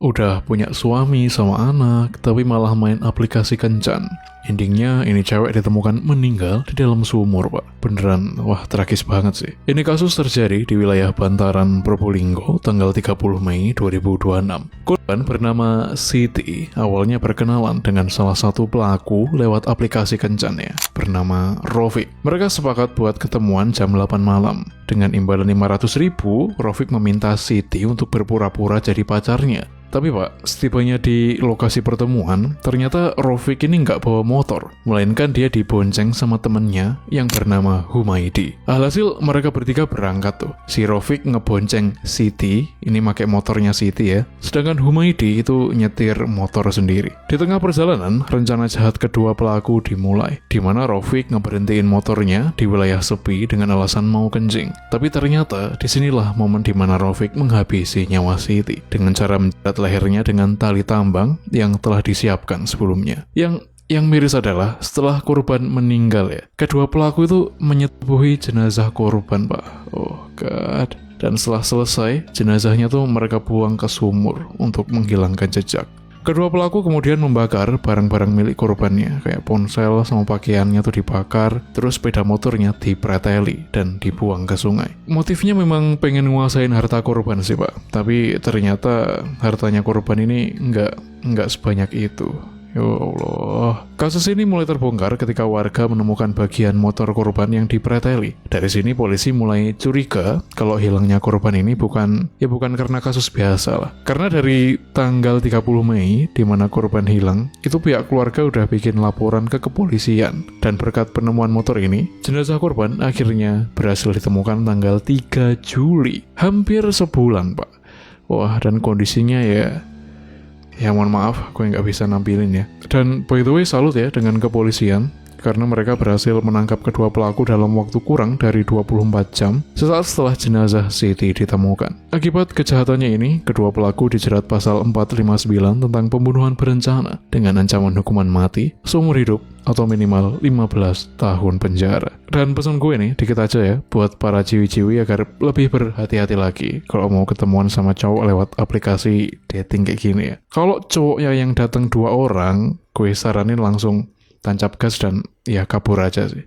udah punya suami sama anak, tapi malah main aplikasi kencan. Endingnya ini cewek ditemukan meninggal di dalam sumur, Pak. Beneran, wah tragis banget sih. Ini kasus terjadi di wilayah Bantaran, Probolinggo, tanggal 30 Mei 2026. Korban bernama Siti awalnya berkenalan dengan salah satu pelaku lewat aplikasi kencan ya, bernama Rofik. Mereka sepakat buat ketemuan jam 8 malam. Dengan imbalan 500.000, Rofik meminta Siti untuk berpura-pura jadi pacarnya. Tapi Pak, setibanya di lokasi pertemuan, ternyata Rofik ini nggak bawa motor, melainkan dia dibonceng sama temennya yang bernama Humaidi. Alhasil mereka bertiga berangkat tuh. Si Rofik ngebonceng Siti, ini pakai motornya Siti ya, sedangkan Humaidi itu nyetir motor sendiri. Di tengah perjalanan, rencana jahat kedua pelaku dimulai, di mana Rofik ngeberhentiin motornya di wilayah sepi dengan alasan mau kencing. Tapi ternyata disinilah momen di mana Rofik menghabisi nyawa Siti dengan cara menjerat lehernya dengan tali tambang yang telah disiapkan sebelumnya. Yang miris adalah setelah korban meninggal ya, kedua pelaku itu menyetubuhi jenazah korban, Pak. Oh God. Dan setelah selesai, jenazahnya tuh mereka buang ke sumur untuk menghilangkan jejak. Kedua pelaku kemudian membakar barang-barang milik korbannya, kayak ponsel sama pakaiannya tuh dibakar, terus sepeda motornya dipreteli dan dibuang ke sungai. Motifnya memang pengen nguasain harta korban sih Pak, tapi ternyata hartanya korban ini nggak sebanyak itu. Ya Allah. Kasus ini mulai terbongkar ketika warga menemukan bagian motor korban yang dipreteli. Dari sini polisi mulai curiga kalau hilangnya korban ini bukan karena kasus biasa lah. Karena dari tanggal 30 Mei di mana korban hilang, itu pihak keluarga udah bikin laporan ke kepolisian. Dan berkat penemuan motor ini, jenazah korban akhirnya berhasil ditemukan tanggal 3 Juli. Hampir sebulan, Pak. Wah, dan kondisinya ya mohon maaf, gue nggak bisa nampilin ya. Dan by the way, salut ya dengan kepolisian, karena mereka berhasil menangkap kedua pelaku dalam waktu kurang dari 24 jam sesaat setelah jenazah Siti ditemukan. Akibat kejahatannya ini, kedua pelaku dijerat pasal 459 tentang pembunuhan berencana dengan ancaman hukuman mati, seumur hidup, atau minimal 15 tahun penjara. Dan pesan gue nih, dikit aja ya, buat para ciwi-ciwi agar lebih berhati-hati lagi kalau mau ketemuan sama cowok lewat aplikasi dating kayak gini ya. Kalau cowoknya yang datang 2 orang, gue saranin langsung tancap gas dan ya kabur aja sih.